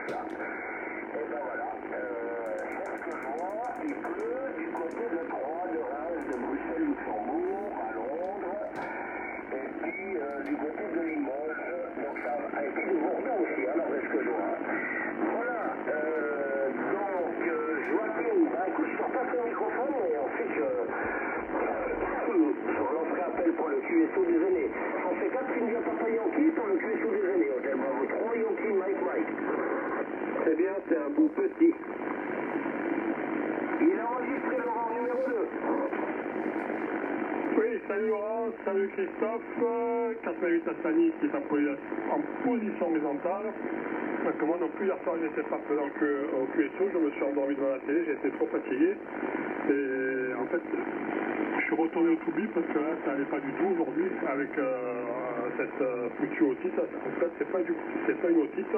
ça. Et ben voilà, c'est ce que je vois, il pleut du côté de Troyes, de Reims, de Bruxelles, Luxembourg, à Londres, et puis du côté de Limoges, donc ça a été de Bordeaux aussi, hein, d'après ce que je vois. Voilà, donc Joachim, bah écoute, je sors pas son microphone, et ensuite je relancerai appel pour le QSO des aînés. On fait 4 India Papa Yankee pour le QSO des aînés, Hôtel Bravo 3 Yankee Mike. C'est bien, c'est un bon petit. Il a enregistré Laurent numéro 2. Oui, salut Laurent, salut Christophe. 88 Astani qui est en position horizontale. Donc moi non plus, hier soir, je n'étais pas présent au QSO, je me suis endormi devant la télé, j'étais trop fatigué. Et en fait, je suis retourné au Toubi parce que là, ça n'allait pas du tout aujourd'hui avec cette foutue otite. En fait, c'est pas une otite.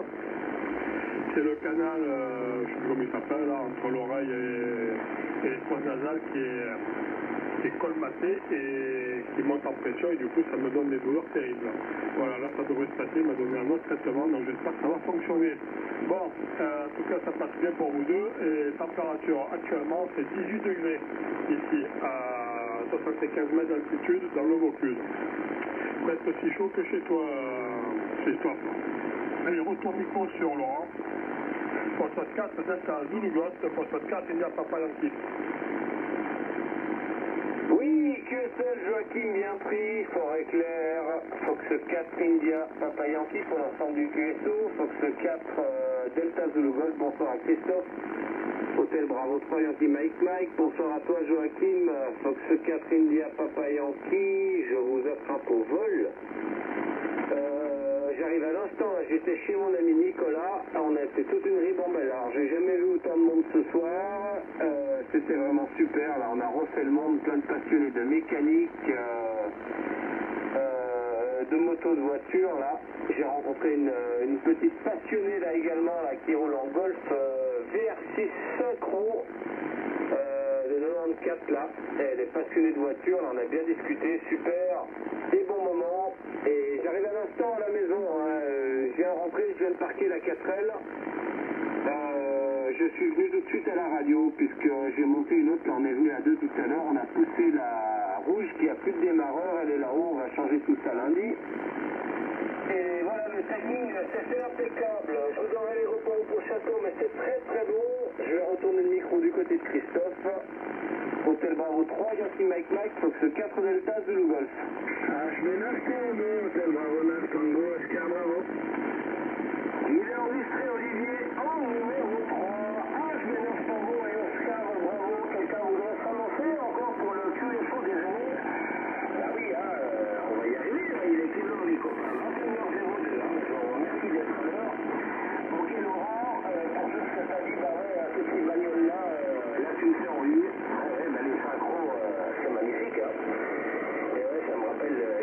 C'est le canal, je sais plus comment il s'appelle, là, entre l'oreille et les fosses nasales qui est colmaté et qui monte en pression et du coup ça me donne des douleurs terribles. Voilà, là ça devrait se passer, il m'a donné un autre traitement, donc j'espère que ça va fonctionner. Bon, en tout cas ça passe bien pour vous deux et température actuellement c'est 18 degrés ici à 75 mètres d'altitude dans le Vaucluse. Presque aussi chaud que chez toi, Christophe. Allez, retour micro sur Laurent. Poste 4, Delta Zulu Ghost, poste 4, India Papa Yankee. Oui, QSL, Joachim, bien pris, Forêt Claire, Fox 4, India, Papa Yankee pour l'ensemble du QSO, Fox 4, Delta Zulu Golf, bonsoir à Christophe, Hôtel Bravo 3, Yankee Mike, bonsoir à toi Joachim, Fox 4, India, Papa Yankee, je vous attrape au vol. J'arrive à l'instant, j'étais chez mon ami Nicolas, on a fait toute une ribambelle. Alors j'ai jamais vu autant de monde ce soir, c'était vraiment super, là on a refait le monde, plein de passionnés de mécanique, de moto, de voiture là. J'ai rencontré une petite passionnée là également là, qui roule en Golf VR6 synchro de 94 là. Elle est passionnée de voiture, là on a bien discuté, super, des bons moments. Et j'arrive à l'instant à la maison, hein. Je viens rentrer, je viens de parquer la 4L. Je suis venu tout de suite à la radio puisque j'ai monté une autre, là on est venu à deux tout à l'heure, on a poussé la rouge qui a plus de démarreur, elle est là-haut, on va changer tout ça lundi. Et voilà, le timing, c'est impeccable. Je vous donnerai les repas au prochain tour, mais c'est très très bon. Je vais retourner le micro du côté de Christophe. Hôtel Bravo 3, Yankee Mike, Fox 4 Delta, Zulu Golf. HB9 Tango, Hôtel Bravo 9 Tango, Oscar Bravo. Il est enregistré Olivier en numéro 3, HB9 Tango et Oscar Bravo. Quelqu'un voudrait s'annoncer encore pour le QSO des années? Ah oui, hein, on va y arriver, là. Il est plus long les copains. 21h02, hein. Je vous remercie d'être à l'heure. Ok Laurent, pour juste cet avis, bah ouais, toutes ces bagnoles-là, là tu me fais envie. Ouais, bah les synchros, c'est magnifique, hein. Et ouais, ça me rappelle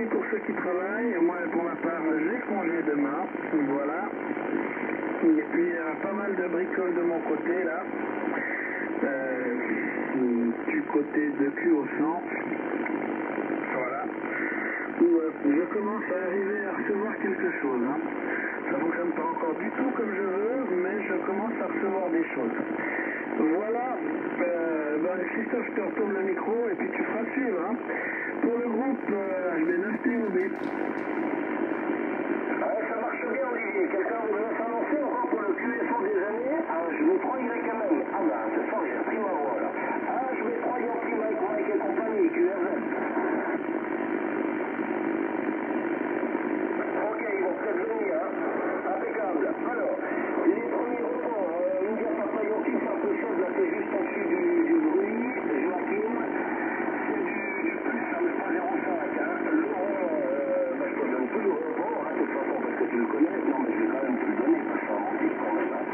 nuit pour ceux qui travaillent. Moi, pour ma part, j'ai congé demain. Voilà. Et puis, il y a pas mal de bricoles de mon côté, là. Du côté de Q100. Voilà. Où je commence à arriver à recevoir quelque chose. Hein. Ça ne fonctionne pas encore du tout comme je veux, mais je commence à recevoir des choses. Voilà. Christophe, je te retourne le micro et puis tu feras suivre. Hein. Pour le groupe HB9POB. Ça marche bien, Olivier. Quelqu'un voudrait s'annoncer encore pour le QSO des années HB3YMN. Ah ben, ce soir, j'ai pris ma voix là. HB3 Yankee Mike et compagnie, QSM. Ok, ils vont peut-être venir, hein. Impeccable. Alors, les premiers reports, India Papa Yankee, ça possède, là, c'est juste au-dessus du bruit. Joachim, c'est du plus, ça n'est pas 0,5, hein. Laurent, je te donne plus le report, hein, de toute façon, parce que tu le connais. Non, mais je vais quand même te le donner, parce que ça mentir quand même, hein.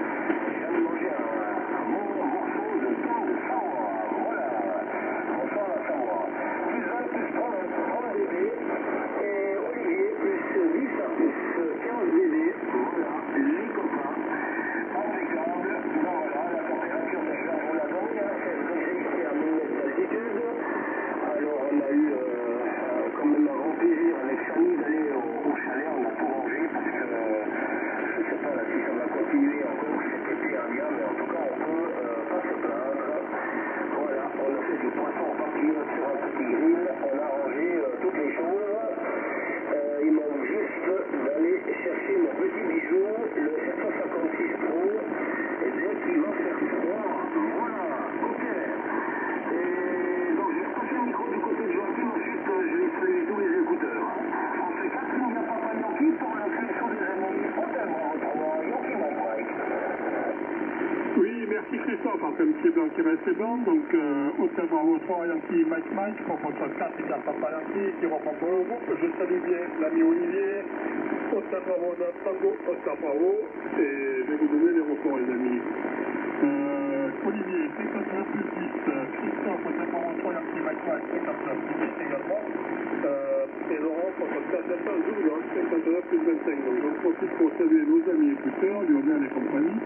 Je viens de manger un bon morceau de pain de Savoie. Voilà, enfin la Savoie. Plus 20, plus 30 dB. Et Olivier, plus 10 à plus 15 dB. Voilà, les copains. Impeccable. Ben voilà, la température déjà, je vous la donne, hein, 16 degrés ici à 1000 mètres d'altitude. Alors on a eu quand même un grand plaisir avec Samy d'aller au chalet, on a tout rangé parce que je ne sais pas là, si ça va continuer encore cet été indien, mais en tout cas on peut pas se plaindre. Voilà, on a fait du poisson en papier sur un petit grill, on a rangé toutes les choses. Il manque juste d'aller chercher mon petit bijou, le 756 Pro, et dès qu'il va faire froid, voilà, ok. Et donc je vais passer le micro du côté de Joachim, ensuite je vais saluer tous les écouteurs. On fait 4 India Papa Yankee pour le QSO des amis, Hôtel Bravo 3, Yankee Mike. Oui, merci Christophe. Enfin, un petit blanc qui reste blanc. Donc, Hôtel Bravo 3, Yankee Mike, pour votre 4 India Papa Yankee qui reprend pour le groupe. Je salue bien l'ami Olivier. Hôtel Bravo 9, Tango, Hôtel Bravo. Et je vais vous donner les reports, les amis. Olivier, 59 plus 10. Christophe, Hôtel Bravo 3, Yankee Mike, 59 plus 10 également. Et Laurent, pour votre 4 Delta Zulu, 59 plus 25. Donc, j'en profite pour saluer nos amis écouteurs, Lionel et compagnie.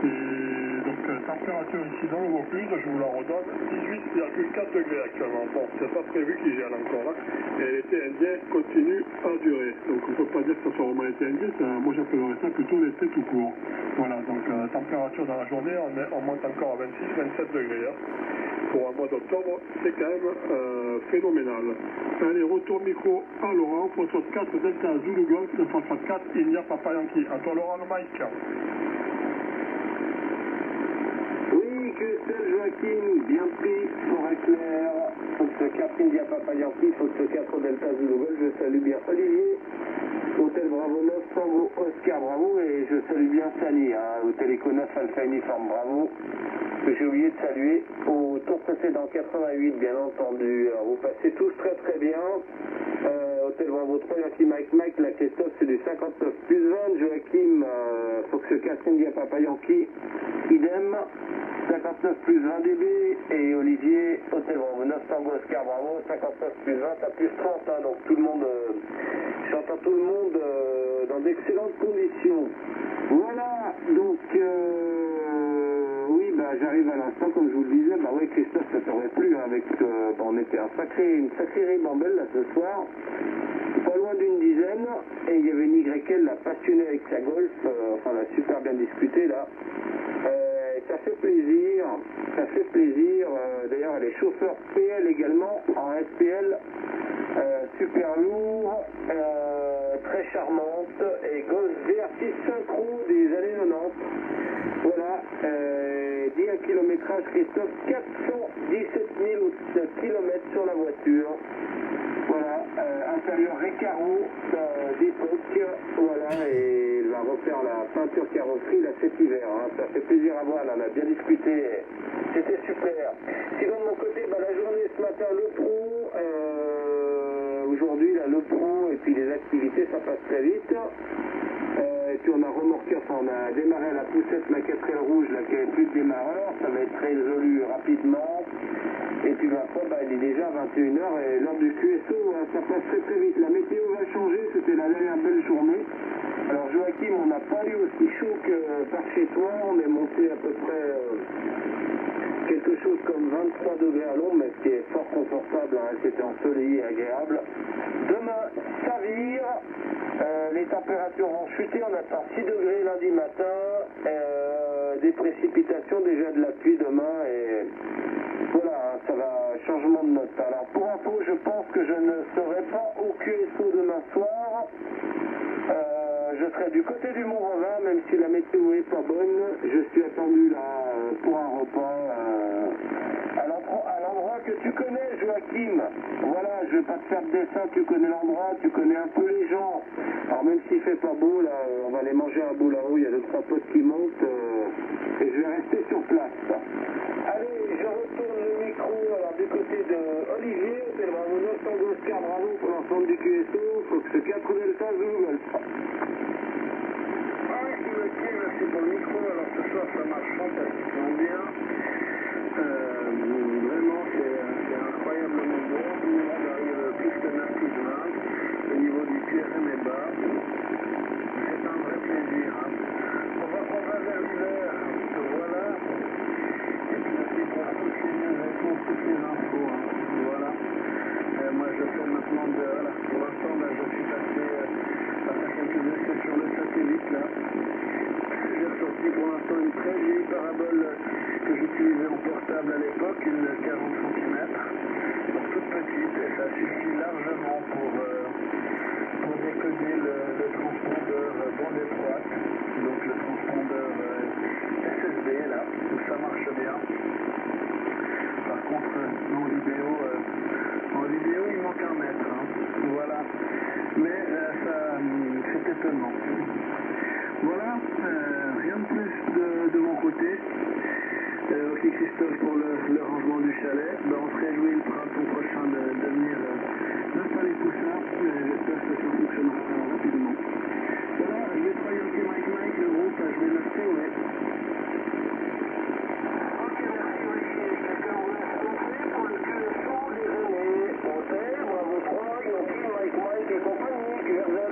Et donc, température ici dans le Vaucluse, je vous la redonne, 18,4 degrés actuellement. Bon, c'est pas prévu qu'il gèle encore là. Et l'été indien continue à durer. Donc, on ne peut pas dire que ce soit vraiment l'été indien, moi j'appellerais ça plutôt l'été tout court. Voilà, donc température dans la journée, on monte encore à 26-27 degrés. Hein. Pour un mois d'octobre, c'est quand même phénoménal. Allez, retour micro à Laurent, pour 4 Delta Zulu Golf, 964 India Papa Yankee. À toi Laurent, le mic. Oui, que c'est Joachim, bien pris, forêt claire, Fox 4 India Papa Yankee, Fox 4 Delta Zulu Golf, je salue bien Olivier, Hôtel Bravo 9, Tango Oscar Bravo, et je salue bien Sani, hein, Hôtel Eco 9 Alpha Uniforme Bravo, que j'ai oublié de saluer au tour précédent 88, bien entendu. Alors, vous passez tous très très bien. Hôtel Bravo 3, Yankee Mike, la Christophe c'est du 59 plus 20, Joachim, Fox 4 India Papa Yankee, idem, 59 plus 20 dB, et Olivier, Hôtel Bravo 9, Tango Oscar Bravo, 59 plus 20 à plus 30, hein, donc tout le monde, j'entends tout le monde dans d'excellentes conditions. Voilà, donc oui, bah, j'arrive à l'instant, comme je vous le disais, bah oui Christophe, ça t'aurait plu, hein, avec, on était une sacrée ribambelle là ce soir, pas loin d'une dizaine, et il y avait une YL, la passionnée avec sa Golf, enfin on a super bien discuté là. Ça fait plaisir, d'ailleurs elle est chauffeur PL également, en SPL, super lourd, très charmante, et gosse V6 synchro des années 90. Voilà, 10 kilométrage Christophe, 417 000 km sur la voiture. Voilà, intérieur Recaro d'époque, voilà, et il va refaire la peinture carrosserie là cet hiver, hein. Ça fait plaisir à voir, là, on a bien discuté, c'était super. Sinon de mon côté, bah, la journée ce matin, le pro, aujourd'hui là, le pro, et puis les activités, ça passe très vite. Et puis on a remorqué, enfin on a démarré à la poussette ma 4L rouge là qui avait plus de démarreur, ça va être résolu rapidement. Et puis après bah, il est déjà 21h et l'heure du QSO, hein, ça ça se fait très vite. La météo va changer, c'était la dernière belle journée. Alors Joachim, on n'a pas eu aussi chaud que par chez toi, on est monté à peu près quelque chose comme 23 degrés à l'ombre, mais ce qui est fort confortable, hein, c'était ensoleillé et agréable. Demain, ça vire, les températures vont chuter, on attend 6 degrés lundi matin, des précipitations, déjà de la pluie demain, et voilà, hein, ça va, changement de note. Alors pour info, je pense que je ne serai pas au QSO demain soir. Je serai du côté du Mont-Revin, même si la météo est pas bonne. Je suis attendu là pour un repas à l'endroit que tu connais, Joachim. Voilà, je vais pas te faire de dessin, tu connais l'endroit, tu connais un peu les gens. Alors même s'il fait pas beau, là, on va aller manger un bout là-haut, il y a 2-3 potes qui montent, et je vais rester sur place. Allez, je retourne le micro alors, du côté de Olivier, c'est le Bravo 9 Oscar, bravo pour l'ensemble du QSO, il faut que ce 4 Delta Google. Merci pour le micro. Alors ce soir ça marche fantastiquement bien. Vraiment c'est incroyablement bon. Tout le monde arrive plus que 9, plus 20. Le niveau du QRM est bas. C'est un vrai plaisir. Hein. On va vers l'hiver. Voilà. Et puis aussi pour toutes les infos. Hein. Voilà. Moi je fais maintenant pour l'instant je suis passé à faire quelques essais sur le satellite là. J'ai ressorti pour l'instant une très vieille parabole que j'utilisais en portable à l'époque, une 40 cm, donc toute petite, et ça suffit largement pour décoder le transpondeur bande étroite, donc le transpondeur SSB là, où ça marche bien. Par contre, en vidéo il manque 1 mètre, hein. Voilà, mais c'est étonnant. Voilà, rien de plus de mon côté. Aussi Christophe pour le rangement du chalet. On se réjouit le printemps prochain de venir installer tout ça. J'espère que ça fonctionnera rapidement. Voilà, je vais travailler avec Mike, le groupe, je vais le trouver. Ok, merci Olivier. Quelqu'un vous laisse montrer pour le QSO, déjeuner, hôtel, Bravo 3, Yankee, Mike et compagnie, QRZ.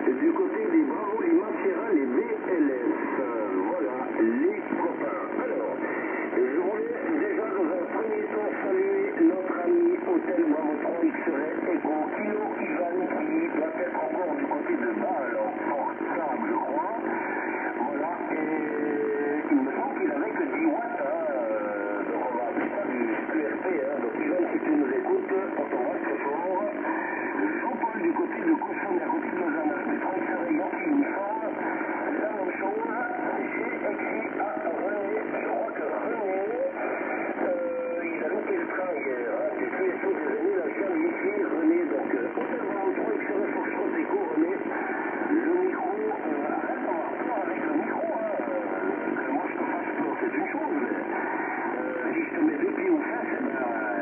Du côté des Bravo Lima Sierra, les BLS, voilà, les copains. Alors, je voulais déjà dans un premier temps saluer notre ami Hôtel Bravo 3 X-Ray Echo Kilo Ivan qui doit être encore du côté de Bâle, en Fort-Sable, je crois. Voilà, et il me semble qu'il avait que 10 watts, donc on va appeler ça du QRP, donc Ivan, si tu nous écoutes, on t'embrasse très fort. Jean-Paul du côté de Cochon, à côté de Lausanne, Yankee uniforme, la même chose, j'ai écrit à René, je crois que René, il a loupé le train hier, hein, du QSO des années, là je viens de l'écrire, René, donc Hôtel Bravo 3, X-Ray Foxtrot Echo, René, le micro, arrête d'avoir peur avec le micro, que moi je te fasse peur, c'est une chose, mais si je te mets 2 pieds aux fesses,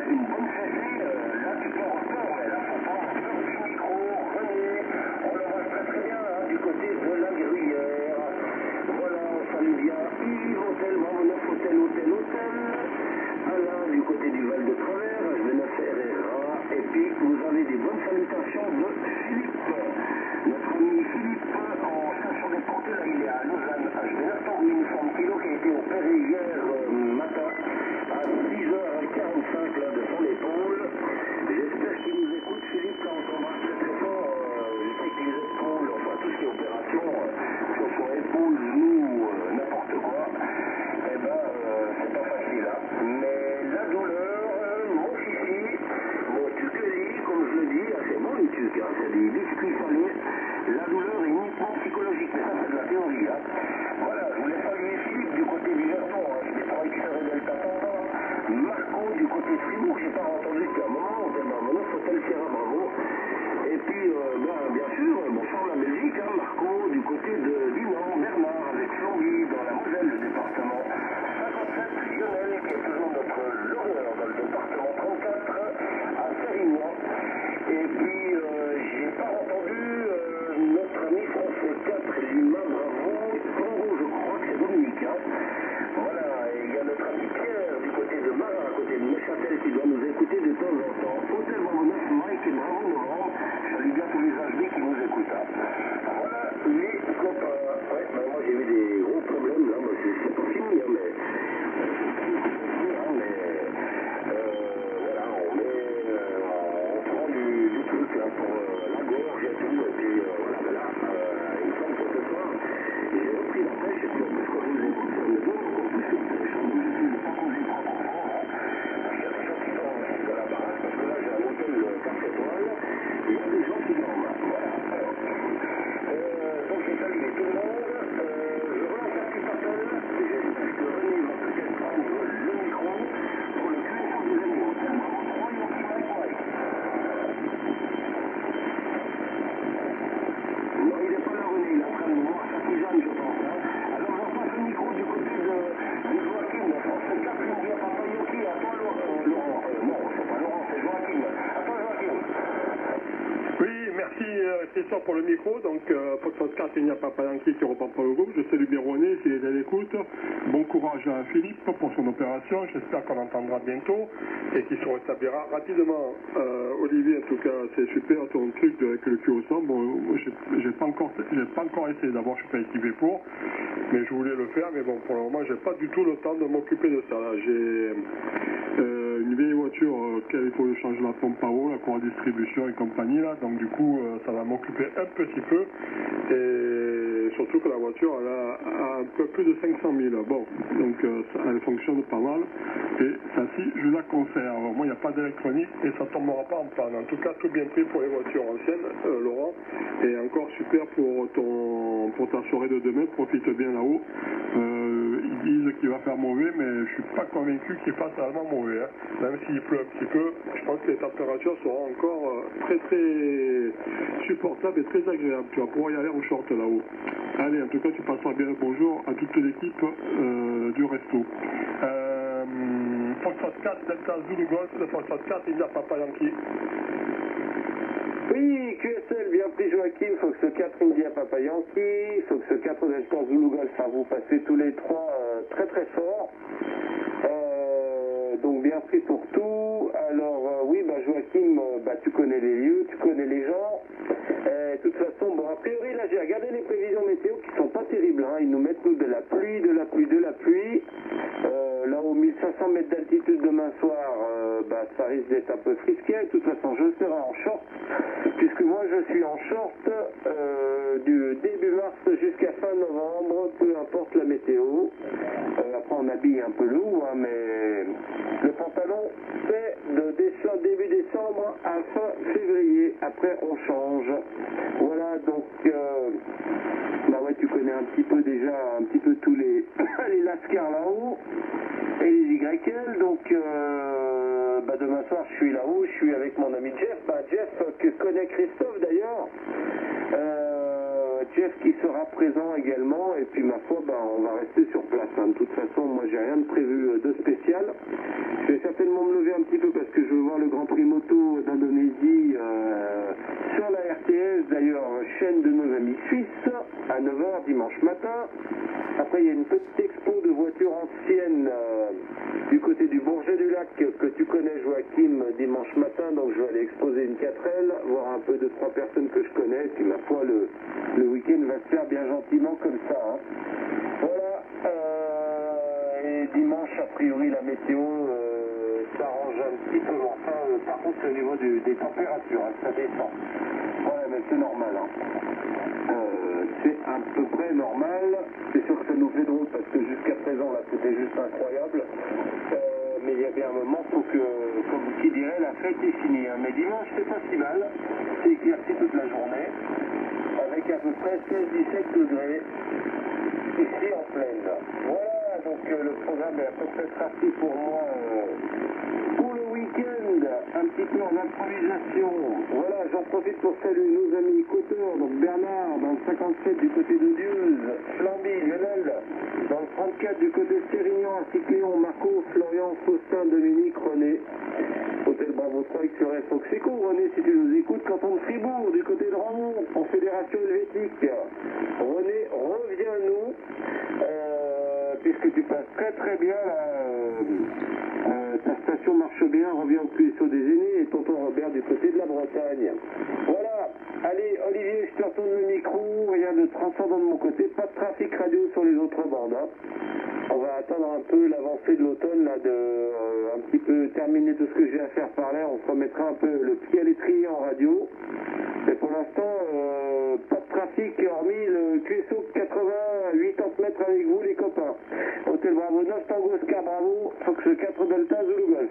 une bonne fessée, là tu peux avoir peur, mais là faut pas avoir peur du micro, René, on le voit très bien, hein, du côté de la Gruyère. Voilà, on salue bien Yves, Hôtel, Bravo 9, Hôtel. Alain, du côté du Val de Travers, H29 RRA. Et puis, vous avez des bonnes salutations de Philippe. Notre ami Philippe, en station des portes, là, il est à Lausanne, H29 Tango uniforme kilo, qui a été opéré hier matin à 6h45 là, de son épaule. J'espère qu'il nous écoute, Philippe, là, on s'embrasse très fort. Je sais que les épaules, enfin tout ce qui est opération, que ce soit épaules, genoux, n'importe quoi, eh ben, c'est pas facile, hein. Mais la douleur, mon chichi, mon tuqueli, comme je le dis, c'est bon les tucs, hein, c'est des biscuits salés. La douleur est uniquement psychologique, mais ça c'est de la théorie, hein. Voilà, je voulais saluer Philippe du côté du Japon, hein, je crois qu'il serait Delta Papa. Marco du côté de Fribourg, j'ai pas entendu depuis un moment, Hôtel Bravo 9, Hôtel Sierra Christophe pour le micro, donc Fox 4, il n'y a pas Yankee qui reprend pour le groupe. Je salue bien René s'il est à l'écoute. Bon courage à Philippe pour son opération, j'espère qu'on l'entendra bientôt et qu'il se rétablira rapidement. Olivier, en tout cas, c'est super ton truc avec le cul au sang. Bon, j'ai pas encore essayé d'abord, je suis pas équipé pour, mais je voulais le faire, mais bon, pour le moment, j'ai pas du tout le temps de m'occuper de ça. Là, j'ai une vieille voiture qu'il faut changer la pompe à eau, la cour distribution et compagnie là, donc du coup ça va m'occuper un petit peu et surtout que la voiture elle a un peu plus de 500 000, bon, donc elle fonctionne pas mal et celle-ci je la conserve. Moi il n'y a pas d'électronique et ça tombera pas en panne, en tout cas tout bien pris pour les voitures anciennes, Laurent, et encore super pour ta soirée de demain, profite bien là-haut. Ils disent qu'il va faire mauvais, mais je suis pas convaincu qu'il fasse vraiment mauvais, hein. Même s'il pleut un petit peu, je pense que les températures seront encore très supportables et très agréables. Tu vas pouvoir y aller en short là-haut. Allez, en tout cas, tu passeras bien le bonjour à toute l'équipe du resto. Fox 4, Delta Zulu Golf, le Fox 4, il n'y a Papa Yankee. Oui, QSL, bien pris Joachim, Fox 4 India Papa Yankee, Fox 4 Delta Zulu Golf, vous passez tous les trois très très fort. Donc bien pris pour tout. Alors oui, Joachim, tu connais les lieux, tu connais les gens. De toute façon, bon, a priori là j'ai regardé les prévisions météo qui sont pas terribles, hein. Ils nous mettent de la pluie. Là aux 1500 mètres d'altitude demain soir, ça risque d'être un peu frisqué. De toute façon, je serai en short, puisque moi je suis en short du début mars jusqu'à fin novembre, peu importe la météo. Après on habille un peu le haut, hein, mais le pantalon c'est de début décembre à fin février. Après on change. Voilà, donc ouais, tu connais un petit peu déjà tous les les lascars là-haut et les YL, donc demain soir je suis là-haut, je suis avec mon ami Jeff, Jeff que connaît Christophe d'ailleurs, Jeff qui sera présent également, et puis ma foi on va rester sur place, hein. De toute façon moi j'ai rien de prévu de spécial, je vais certainement me lever un petit peu parce que je veux voir le Grand Prix moto d'Indonésie sur la RTS, d'ailleurs chaîne de nos amis suisses, à 9h dimanche matin. Après il y a une petite expo de voitures anciennes du côté du Bourget du Lac que tu connais Joachim, dimanche matin, donc je vais aller exposer une 4L, voir un peu 2-3 personnes que je connais, et puis ma foi le week-end va se faire bien gentiment comme ça, hein. Voilà, et dimanche a priori la météo s'arrange un petit peu, enfin par contre c'est au niveau des températures, hein, ça descend. Ouais, mais c'est normal, hein. C'est à peu près normal. C'est sûr que ça nous fait drôle parce que jusqu'à présent là c'était juste incroyable, mais il y a bien un moment faut que, comme qui dirait, la fête est finie, hein. Mais dimanche c'est pas si mal, c'est éclairci toute la journée avec à peu près 16-17 degrés ici en plaine. Voilà, donc le programme est à peu près tracé pour moi pour le week-end, un petit peu en improvisation. Voilà, j'en profite pour saluer nos amis côteurs, donc Bernard dans le 57 du côté de Dieuze, Flamby, Lionel dans le 34 du côté de Sérignan, ainsi que Léon, Marco, Florian, Faustin, Dominique, René, Hôtel Bravo 3, XRS Oxeco. René, si tu nous écoutes, canton de Fribourg, du côté de Ramon, en Fédération Helvétique. René, reviens-nous, puisque tu passes très très bien ta station marche bien, reviens au QSO des aînés et tonton Robert du côté de la Bretagne. Voilà, allez Olivier, je te retourne le micro, rien de transcendant de mon côté, pas de trafic radio sur les autres bandes, hein. On va attendre un peu l'avancée de l'automne, là, un petit peu terminer tout ce que j'ai à faire par là, on se remettra un peu le pied à l'étrier en radio. Mais pour l'instant, pas de trafic, hormis le QSO 80 mètres avec vous les copains. Hôtel Bravo 9, Tango Oscar Bravo, Fox 4 Delta Zulu Golf.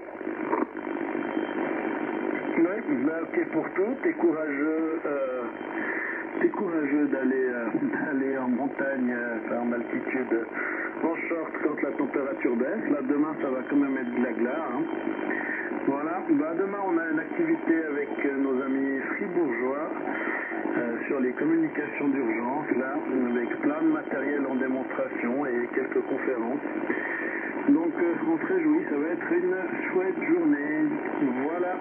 Oui, ok pour tout, t'es courageux d'aller en montagne, en altitude, en short quand la température baisse. Là demain ça va quand même être de la glace, hein. Voilà, demain on a une activité avec nos amis fribourgeois sur les communications d'urgence, là, avec plein de matériel en démonstration et quelques conférences. Donc on se réjouit, ça va être une chouette journée. Voilà.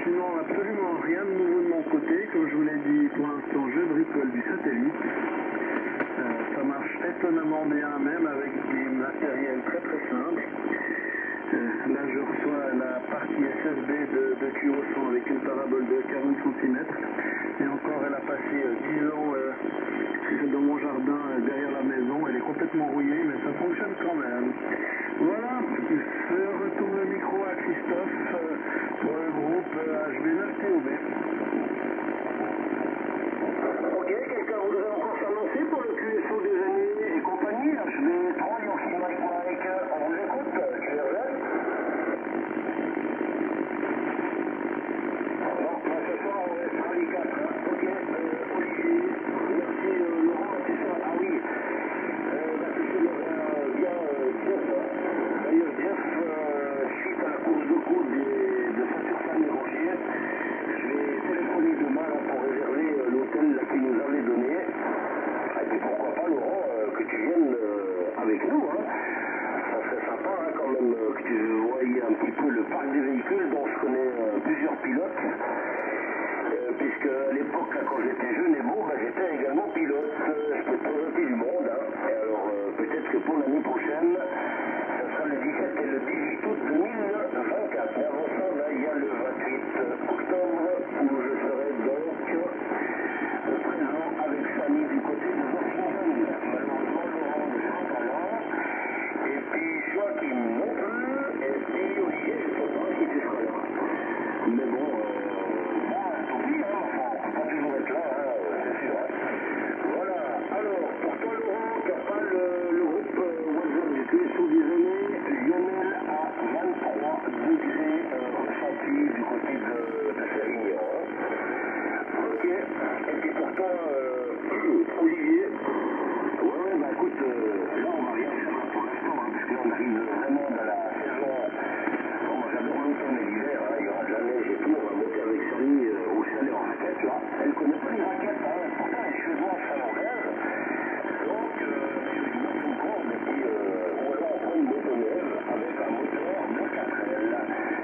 Sinon absolument rien de nouveau de mon côté. Comme je vous l'ai dit, pour l'instant, je bricole du satellite. Ça marche étonnamment bien, même avec des matériels très très simples. Là, je reçois la partie SSB de QO100 avec une parabole de 40 cm. Et encore, elle a passé 10 ans dans mon jardin derrière la maison. Elle est complètement rouillée, mais ça fonctionne quand même. Voilà, je retourne le micro à Christophe pour le groupe HB9TOB. Ok, quelqu'un voudrait encore s'annoncer pour le QSO des années et compagnie, HB3, Yankee Mike Mike, on vous écoute, QRZ. Non, ce soir on restera les 4, hein. Ok, Olivier, merci Laurent, ah oui, bien Jeff, d'ailleurs Jeff, suite à la course de coude de Saint-Ursanne et Rogier, je vais téléphoner demain pour réserver l'hôtel qu'il nous avait donné. Et puis pourquoi pas Laurent, que tu viennes avec nous, hein. Ça serait sympa hein, quand même que tu voyais un petit peu le parc des véhicules dont je connais plusieurs pilotes. Puisque à l'époque, quand j'étais jeune et beau, j'étais également pilote. Je peux te présenter du monde. Hein. Et alors, peut-être que pour l'année prochaine, ce sera le 17 et le 18 août 2024. Mais avant ça, il y a le 28 octobre, où je serai donc présent avec Samy du côté de Washington. Malheureusement, Laurent de Saint-Talent. Et puis Joachim non plus. Et puis Olivier, je ne sais pas si tu seras là. Mais bon, c'est sûr. Voilà. Alors, pour toi, Laurent, qui n'a pas le groupe WhatsApp du QSO des années, Lionel à 23 degrés ressenti du côté de Sérignan. Ok. Et puis pour toi, Olivier, ouais, écoute, là, on va rien faire pour l'instant, hein, parce que là, on arrive vraiment dans la saison. Bon, moi, j'adore l'automne et l'hiver, hein, il y aura de la neige et tout, on va monter avec Samy au chalet en raquette, là. Elle connaît pas les raquettes, hein, pourtant les Suédois finlandaises. Donc, une moto courbe, et puis, ou alors on prend une moto neuve avec un moteur de 4L,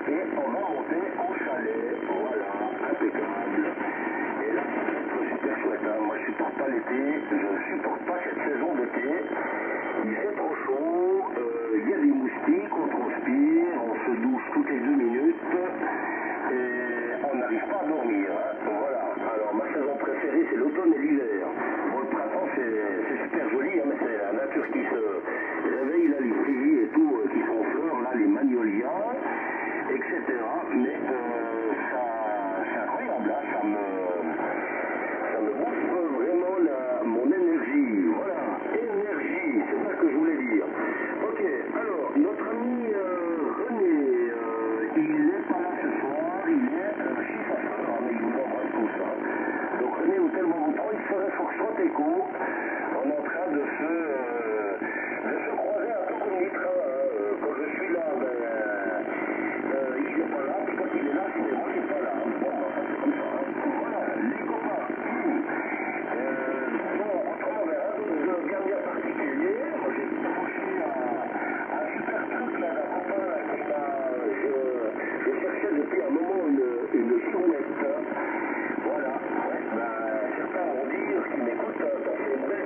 et on va monter au chalet, voilà, impeccable. Et là, ça va être super chouette, hein. Moi je supporte pas l'été, je supporte pas cette saison d'été. Il fait trop chaud, il y a des moustiques, on transpire, on se douche toutes les 2 minutes, et on n'arrive pas à dormir, hein. Voilà. Alors ma saison préférée c'est l'automne et l'hiver. Bon, le printemps c'est super joli, hein, mais c'est la nature qui se réveille, là les frégies et tout qui sont en fleurs, là les magnolias, etc. Mais c'est incroyable, hein, ça me bouffe vraiment mon énergie. Voilà, énergie, c'est ça que je voulais dire. Ok, alors, notre ami René, il n'est pas là ce soir, il est chez sa soeur, mais il vous embrasse tous. Hein. Donc René, Hôtel Bravo 3, il serait Foxtrot Echo. On est en train de se croiser un peu comme les trains. Hein. Quand je suis là, il n'est pas là, puis quand il est là, c'est moi qui n'est pas là. Hein. Bon, c'est comme ça. Hein. Voilà, les copains. Bon, autrement, de gardien particulier, moi j'ai touché un super truc là d'un copain qui m'a. Je cherchais depuis un moment une chouette. Voilà, ouais, certains vont dire qui m'écoutent, ça fait une belle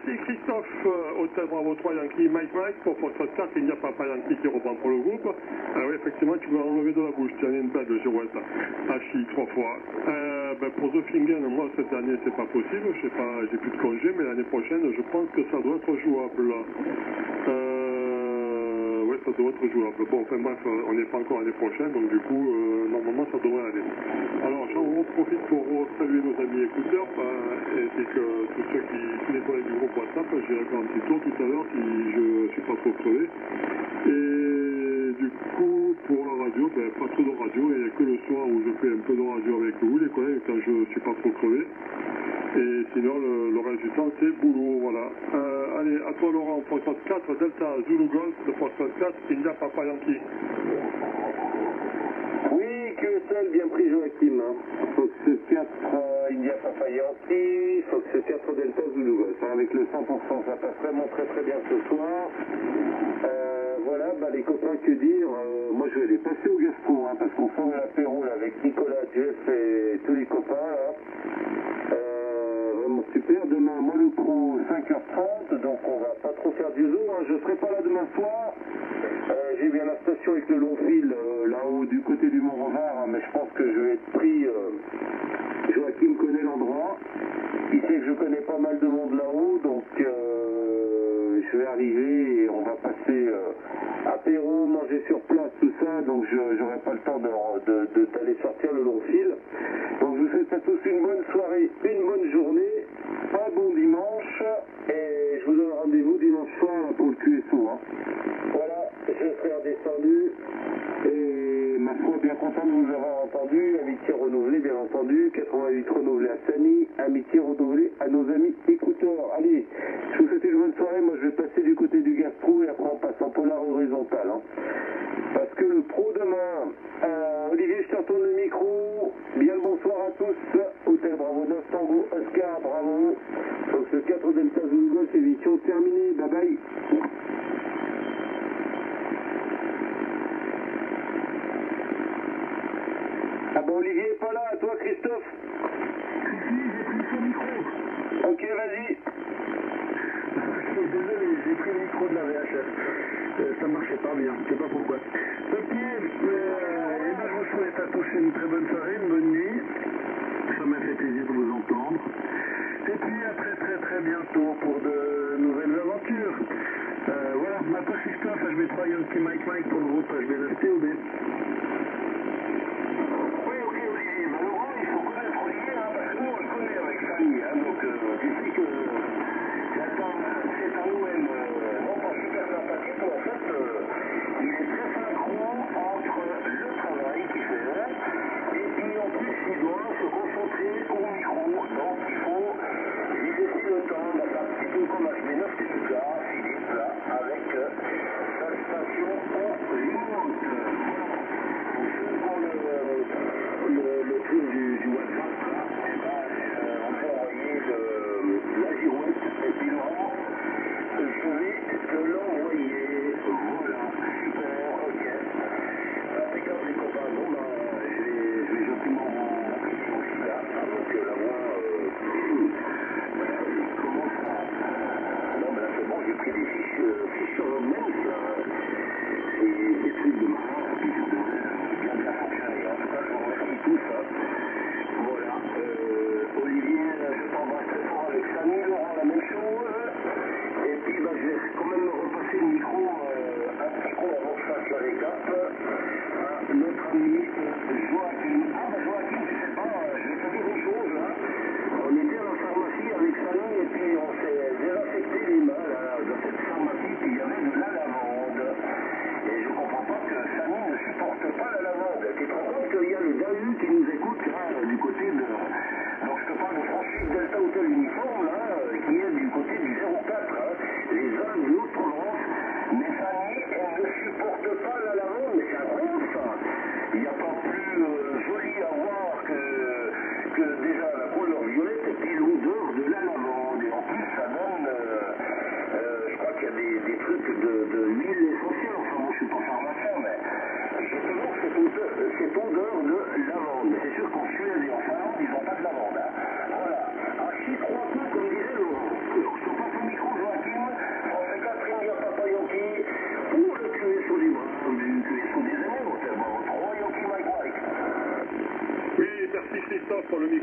merci Christophe, Hôtel Bravo 3 Yankee Mike pour Foxtrot 4, il n'y a pas Yankee qui reprend pour le groupe. Alors oui, effectivement, tu vas enlever de la bouche, tu en as une belle de girouette, Hachi 3 fois. Pour The Fingen, moi cette année c'est pas possible, je sais pas, j'ai plus de congé, mais l'année prochaine je pense que ça doit être jouable là. Ouais, ça doit être jouable. Bon, enfin bref, on n'est pas encore l'année prochaine, donc du coup, normalement ça devrait aller. Alors j'en profite pour saluer nos amis écouteurs, et que tous ceux tous les collègues du groupe WhatsApp, j'irai faire un petit tour tout à l'heure si je suis pas trop crevé. Et du coup, pour la radio, pas trop de radio, il n'y a que le soir où je fais un peu de radio avec vous, les collègues, quand je suis pas trop crevé. Et sinon, le reste du temps, c'est boulot, voilà. Allez, à toi Laurent, Foxtrot 4, Delta, Zulu Golf, de Foxtrot 4, India Papa Yankee. Oui, QSL, bien pris Joachim. Hein. Fox 4, India Papa Yankee, Fox 4, Delta, Zulu Golf. Avec le 100%, ça passe vraiment très très bien ce soir. Voilà, les copains, que dire, moi je vais les passer au gastro, hein, parce qu'on fait un apéro là, avec Nicolas, Jeff et tous les copains là. Vraiment super, demain moi le pro 5h30, donc on va pas trop faire du zoo, hein. Je serai pas là demain soir. J'ai bien la station avec le long fil là-haut du côté du Mont-Revard, hein, mais je pense que je vais être pris. Joachim connaît l'endroit, il sait que je connais pas mal de monde là-haut, donc je vais arriver et on va passer apéro, manger sur place, tout ça, donc j'aurai pas le temps d'aller sortir le long fil. Donc je vous souhaite à tous une bonne soirée, une bonne journée, un bon dimanche, et je vous donne rendez-vous dimanche soir pour le QSO. Hein. Voilà, je serai redescendu, et ma foi, bien content de vous avoir entendu, amitié renouvelée bien entendu, 88 renouvelé à Sani, amitié renouvelée à nos amis écouteurs. Allez, je vous souhaite une bonne soirée, moi je vais passer du côté du gastro et après on passe en polar horizontal. Hein. Parce que le pro demain, Olivier, je te retourne le micro, bien le bonsoir à tous, Hôtel Bravo 9 Tango, Oscar, bravo, donc ce 4 Delta Zulu Golf, émission terminée, bye bye. Ah bon, Olivier est pas là, à toi Christophe. Si, j'ai pris son micro. Ok, vas-y. Je suis désolé, j'ai pris le micro de la VHF. Ça marchait pas bien, je sais pas pourquoi. Ok, je vous souhaite à tous une très bonne soirée, une bonne nuit. Ça m'a fait plaisir de vous entendre. Et puis à très très très bientôt pour de nouvelles aventures. Voilà, ma toi Christophe, HB3 Yankee Mike pour le groupe HB9 TOB. Oui, ok, Olivier. Laurent, il faut connaître Olivier, hein, parce que nous, on le connaît avec Sani. Hein, donc, tu sais que c'est un OM, non pas super sympathique, mais en fait, il est très synchro entre le travail qu'il fait, et puis en plus, il doit se concentrer au micro. Donc, il faut lui laisser le temps, un petit peu comme HB9 TDK, Philippe, là, avec sa station en remote. Voilà.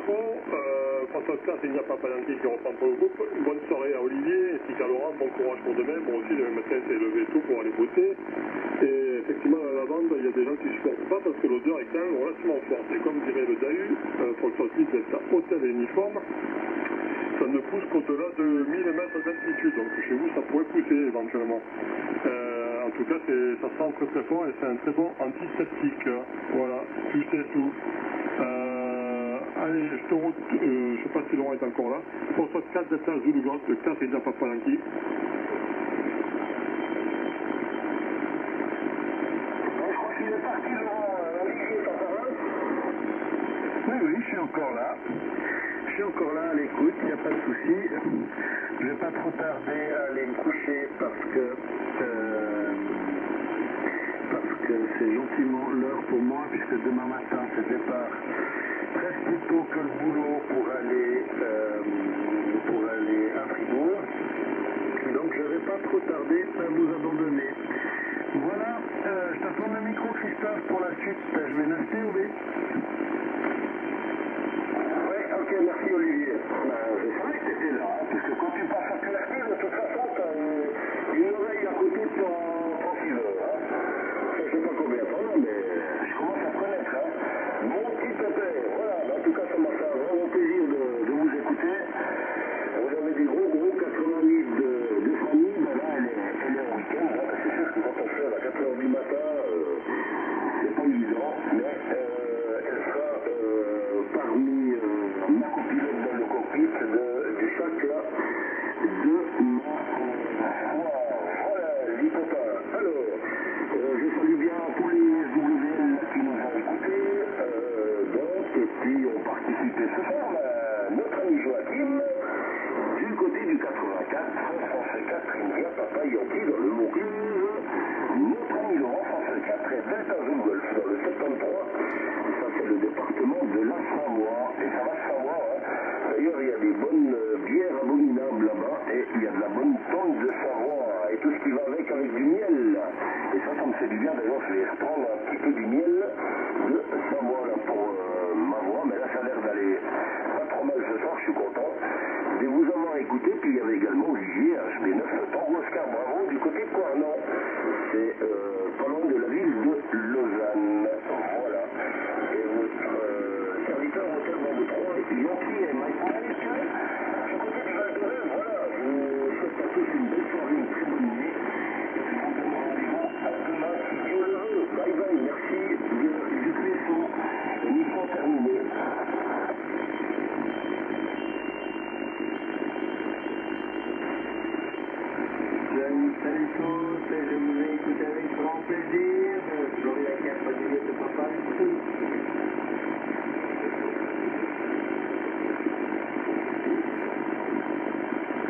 micro. François Scott et Nia Papalanki qui reprend pour le groupe. Une bonne soirée à Olivier ainsi qu'à Laurent. Bon courage pour demain. Moi aussi, le matin, s'est levé tôt pour aller bosser. Et effectivement, à la lavande, il y a des gens qui ne supportent pas parce que l'odeur est quand même relativement forte. Et comme dirait le DAU, fonction titre d'être hôtel et uniforme, ça ne pousse qu'au-delà de 1000 mètres d'altitude. Donc chez vous, ça pourrait pousser éventuellement. En tout cas, ça sent très très fort et c'est un très bon antiseptique. Voilà, tu sais tout. Allez, je sais pas si Laurent est encore là. François 4 Delta Zulu Golf, 4 Ida Papalanki. Oui, je suis encore là. Je suis encore là à l'écoute, il n'y a pas de souci. Je ne vais pas trop tarder à aller me coucher parce que c'est gentiment l'heure pour moi, puisque demain matin c'est départ presque plus tôt que le boulot pour aller à Fribourg. Donc je ne vais pas trop tarder à vous abandonner. Voilà, je t'attends le micro Christophe pour la suite. Je vais l'installer ou bien? Ok, merci Olivier. Je savais que tu étais là, parce que quand tu passes à Clairty, de toute façon, tu as une oreille à côté de ton transceiver. Je ne sais pas combien de temps, mais je commence à te connaître. Mon petit pépère, voilà. En tout cas, ça m'a fait un vraiment plaisir de vous écouter. Vous avez des gros 80 000 de famille, ben là, elle est en week-end. C'est sûr que quand on se lève à 4 h du matin, c'est pas évident, mais elle sera parmi ma copilote dans le cockpit du sac là de ma voilà les copains. Alors, je salue bien tous les WL qui nous ont écoutés, et puis ont participé ce soir, notre ami Joachim, du côté du 84, France 4, India, Papa Yankee dans le Vaucluse, notre ami Laurent, France 4 et Delta Zulu Golf dans le 73, ça c'est le département de la Savoie, et ça va se savoir, d'ailleurs il y a des bonnes bières abominables là-bas, et il y a de la bonne tonne de Savoie, et tout ce qui va avec du miel, et ça me fait du bien, d'ailleurs je vais reprendre un petit peu du miel de Savoie là pour ma voix, mais là ça a l'air d'aller pas trop mal ce soir, je suis content de vous avoir écouté. Puis il y avait également Olivier HB9 Tango Oscar Bravo du côté de Coirnon, c'est pas loin de la ville de Lausanne. Voilà, et votre serviteur hôtel Bambou 3 Yankee et Mike du côté du Val d'Orève. Voilà, je vous souhaite à tous une belle soirée, une très bonne nuit, et je vous donne rendez-vous à demain si Dieu le veut. Bye bye, merci du QSO, mission terminée. Salut tous, je vous ai écouté avec grand plaisir. Florian Cap, de papa.